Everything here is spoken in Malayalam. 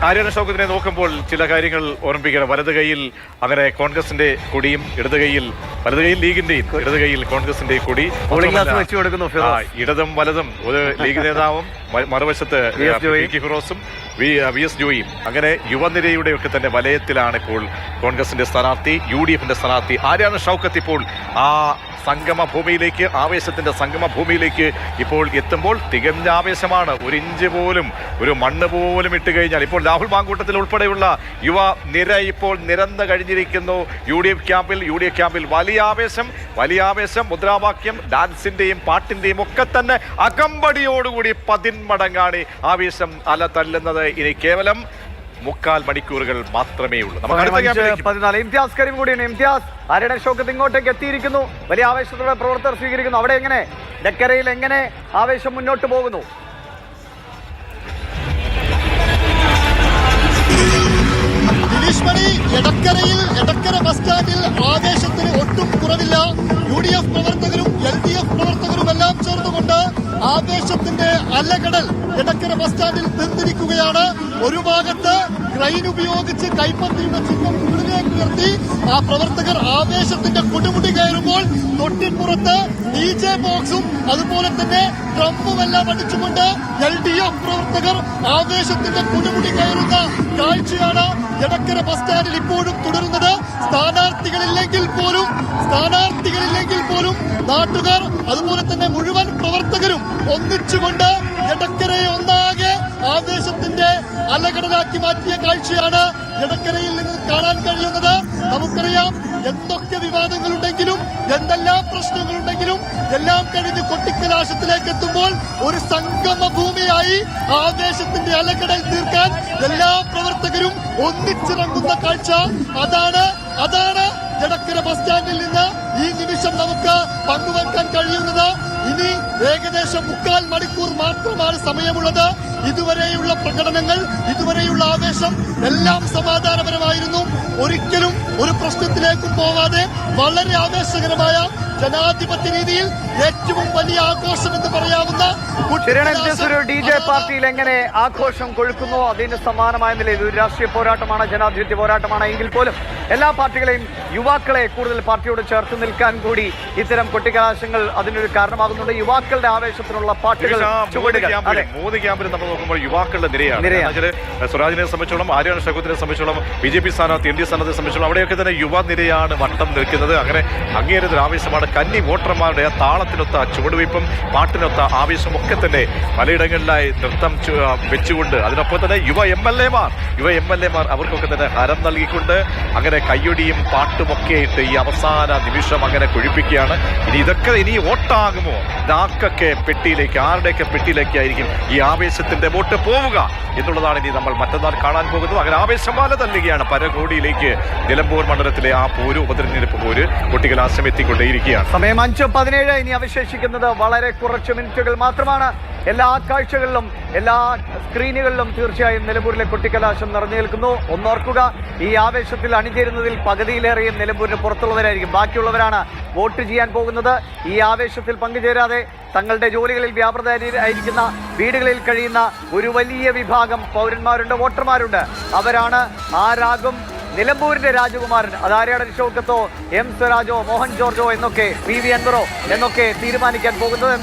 ആര്യാടൻ ഷൗക്കത്തിനെ നോക്കുമ്പോൾ ചില കാര്യങ്ങൾ ഓർമ്മിപ്പിക്കണം. വലത് കൈയിൽ അങ്ങനെ കോൺഗ്രസിന്റെ കൊടിയും വലത് കൈയിൽ ലീഗിന്റെയും ഇടത് കൈയിൽ കോൺഗ്രസിന്റെ കൊടി വെച്ചു കൊടുക്കുന്നു. ഇടതും വലതും ഒരു ലീഗ് നേതാവും മറുവശത്ത് ഫിറോസും വി.എസ്. ജോയിയും അങ്ങനെ യുവനിരയുടെ ഒക്കെ തന്നെ വലയത്തിലാണ് ഇപ്പോൾ കോൺഗ്രസിന്റെ സ്ഥാനാർത്ഥി, UDFന്റെ സ്ഥാനാർത്ഥി ആര്യാടൻ ഷൗക്കത്ത് ഇപ്പോൾ ആ സംഗമഭൂമിയിലേക്ക്, ആവേശത്തിന്റെ സംഗമഭൂമിയിലേക്ക് ഇപ്പോൾ എത്തുമ്പോൾ തികഞ്ഞ ആവേശമാണ്. ഒരു ഇഞ്ച് പോലും, ഒരു മണ്ണ് പോലും ഇട്ട് കഴിഞ്ഞാൽ ഇപ്പോൾ രാഹുൽ മാങ്കൂട്ടത്തിൽ ഉൾപ്പെടെയുള്ള യുവ നിര ഇപ്പോൾ നിരന്ന് കഴിഞ്ഞിരിക്കുന്നു. UDF ക്യാമ്പിൽ വലിയ ആവേശം, മുദ്രാവാക്യം, ഡാൻസിന്റെയും പാട്ടിന്റെയും ഒക്കെ തന്നെ അകമ്പടിയോടുകൂടി 10 മടങ്ങാണ് ആവേശം അല തല്ലുന്നത്. ഇനി കേവലം 3/4 മണിക്കൂറുകൾ മാത്രമേ ഉള്ളൂ. ഇംതിയാസ് കരീം കൂടിയാണ്. ഇംതിയാസ്, ആര്യാടൻ ഷൗക്കത്ത് ഇങ്ങോട്ടേക്ക് എത്തിയിരിക്കുന്നു. വലിയ ആവേശത്തോടെ പ്രവർത്തകർ സ്വീകരിക്കുന്നു. അവിടെ എങ്ങനെ, ഡക്കരയിൽ എങ്ങനെ ആവേശം മുന്നോട്ട് പോകുന്നു? എടക്കര ബസ് സ്റ്റാൻഡിൽ ആവേശത്തിന് ഒട്ടും കുറവില്ല. UDF പ്രവർത്തകരും LDF പ്രവർത്തകരും എല്ലാം ചേർന്നുകൊണ്ട് ആവേശത്തിന്റെ അലകടൽ എടക്കര ബസ് സ്റ്റാൻഡിൽ തീർന്നിരിക്കുകയാണ്. ഒരു ഭാഗത്ത് ക്രെയിൻ ഉപയോഗിച്ച് കൈപ്പത്തിയുടെ ചിഹ്നം മുകളിലേക്ക് ഉയർത്തി ആ പ്രവർത്തകർ ആവേശത്തിന്റെ കൊടുമുടി കയറുമ്പോൾ തൊട്ടിപ്പുറത്ത് DJ ബോക്സും അതുപോലെ തന്നെ ഡ്രമ്മുമെല്ലാം അടിച്ചുകൊണ്ട് LDF പ്രവർത്തകർ ആവേശത്തിന്റെ കൊടുമുടി കയറുന്ന കാഴ്ചയാണ് എടക്കര ബസ് സ്റ്റാൻഡിൽ ഇപ്പോഴും തുടരുന്നത്. സ്ഥാനാർത്ഥികളില്ലെങ്കിൽ പോലും നാട്ടുകാർ അതുപോലെ തന്നെ മുഴുവൻ പ്രവർത്തകരും ഒന്നിച്ചുകൊണ്ട് എടക്കരയെ ഒന്നാകെ ആവേശത്തിന്റെ അലകടലാക്കി മാറ്റിയ കാഴ്ചയാണ് എടക്കരയിൽ നിന്ന് കാണാൻ കഴിയുന്നത്. നമുക്കറിയാം, എന്തൊക്കെ വിവാദങ്ങളുണ്ടെങ്കിലും എന്തെല്ലാം പ്രശ്നങ്ങളുണ്ടെങ്കിലും എല്ലാം കഴിഞ്ഞ് കൊട്ടിക്കലാശത്തിലേക്ക് എത്തുമ്പോൾ ഒരു സംഗമ ഭൂമിയായി ആവേശത്തിന്റെ അലകടൽ തീർക്കാൻ എല്ലാ പ്രവർത്തകരും ഒന്നിച്ചിറങ്ങുന്ന കാഴ്ച അതാണ് എടക്കര ബസ് സ്റ്റാൻഡിൽ നിന്ന് ഈ നിമിഷം നമുക്ക് പങ്കുവെക്കാൻ കഴിയുന്നത്. ഇനി ഏകദേശം 3/4 മണിക്കൂർ മാത്രമാണ് സമയമുള്ളത്. ഇതുവരെയുള്ള പ്രകടനങ്ങൾ, ഇതുവരെയുള്ള ആവേശം എല്ലാം സമാധാനപരമായിരുന്നു. ഒരിക്കലും ഒരു പ്രശ്നത്തിലേക്കും പോവാതെ വളരെ ആവേശകരമായ ജനാധിപത്യ രീതിയിൽ ഏറ്റവും വലിയ ആഘോഷം എന്ന് പറയാവുന്ന DJ പാർട്ടിയിൽ എങ്ങനെ ആഘോഷം കൊഴുക്കുന്നു, അതിന് സമാനമായ നിലയിൽ ഒരു രാഷ്ട്രീയ പോരാട്ടമാണ്, ജനാധിപത്യ പോരാട്ടമാണ്. എങ്കിൽ പോലും എല്ലാ പാർട്ടികളെയും യുവാക്കളെ കൂടുതൽ പാർട്ടിയോട് ചേർത്ത് നിൽക്കാൻ കൂടി ഇത്തരം കൊട്ടിക്കലാശങ്ങൾ അതിനൊരു കാരണമാകുന്നുണ്ട്. യുവാക്കളുടെ ആവേശത്തിനുള്ള പാട്ടുകൾ, 3 ക്യാമ്പിലും നമ്മൾ നോക്കുമ്പോൾ യുവാക്കളുടെ നിരയാണ്. സ്വരാജിനെ സംബന്ധിച്ചോളം, ആര്യാടൻ ഷൗക്കത്തിനെ സംബന്ധിച്ചോളം, BJP സ്ഥാനാർത്ഥി, NDA സ്ഥാനാർത്ഥിയെ സംബന്ധിച്ചോളം അവിടെയൊക്കെ തന്നെ യുവനിരയാണ് വട്ടം നിൽക്കുന്നത്. അങ്ങനെ അങ്ങേയറ്റം ആവേശമാണ്. കന്നി വോട്ടർമാരുടെ താളത്തിനൊത്ത ചുവടുവയ്പും പാട്ടിനൊത്ത ആവേശം ഒക്കെ തന്നെ പലയിടങ്ങളിലായി നൃത്തം വെച്ചുകൊണ്ട്, അതിനൊപ്പം തന്നെ യുവ എം എൽ എമാർ അവർക്കൊക്കെ തന്നെ ഹരം നൽകിക്കൊണ്ട് അങ്ങനെ കയ്യൊടിയും പാട്ടുമൊക്കെ ഇട്ട് ഈ അവസാന നിമിഷം അങ്ങനെ കൊഴിപ്പിക്കുകയാണ്. ഇനി വോട്ടാകുമോ? ഇതാക്കൊക്കെ പെട്ടിയിലേക്ക്, ആരുടെയൊക്കെ പെട്ടിയിലേക്കായിരിക്കും ഈ ആവേശത്തിന്റെ വോട്ട് പോവുക എന്നുള്ളതാണ് ഇനി നമ്മൾ മറ്റന്നാൾ കാണാൻ പോകുന്നത്. അങ്ങനെ ആവേശമാല തല്ലുകയാണ് പരകോടിയിലേക്ക്. നിലമ്പൂർ മണ്ഡലത്തിലെ ആ ഉപതെരഞ്ഞെടുപ്പ് പോര് കൊട്ടിക്കലാശം എത്തിക്കൊണ്ടേയിരിക്കുകയാണ്. സമയം 5:17. ഇനി അവശേഷിക്കുന്നത് വളരെ കുറച്ച് മിനിറ്റുകൾ മാത്രമാണ്. എല്ലാ കാഴ്ചകളിലും, എല്ലാ സ്ക്രീനുകളിലും തീർച്ചയായും നിലമ്പൂരിലെ കൊട്ടിക്കലാശം നിറഞ്ഞു നിൽക്കുന്നു. ഒന്നോർക്കുക, ഈ ആവേശത്തിൽ അണിചേരുന്നതിൽ പകുതിയിലേറെയും നിലമ്പൂരിന് പുറത്തുള്ളവരായിരിക്കും. ബാക്കിയുള്ളവരാണ് വോട്ട് ചെയ്യാൻ പോകുന്നത്. ഈ ആവേശത്തിൽ പങ്കുചേരാതെ തങ്ങളുടെ ജോലികളിൽ വ്യാപൃതരായിരിക്കുന്ന, വീടുകളിൽ കഴിയുന്ന ഒരു വലിയ വിഭാഗം പൗരന്മാരുണ്ട്, വോട്ടർമാരുണ്ട്. അവരാണ് ആരാകും നിലമ്പൂരിന്റെ രാജകുമാരൻ. അത് ആര്യാടൻ ഷൗക്കത്തോ, M സ്വരാജോ, മോഹൻ ജോർജോ എന്നൊക്കെ, PV അൻവറോ എന്നൊക്കെ തീരുമാനിക്കാൻ പോകുന്നത്. എന്തായാലും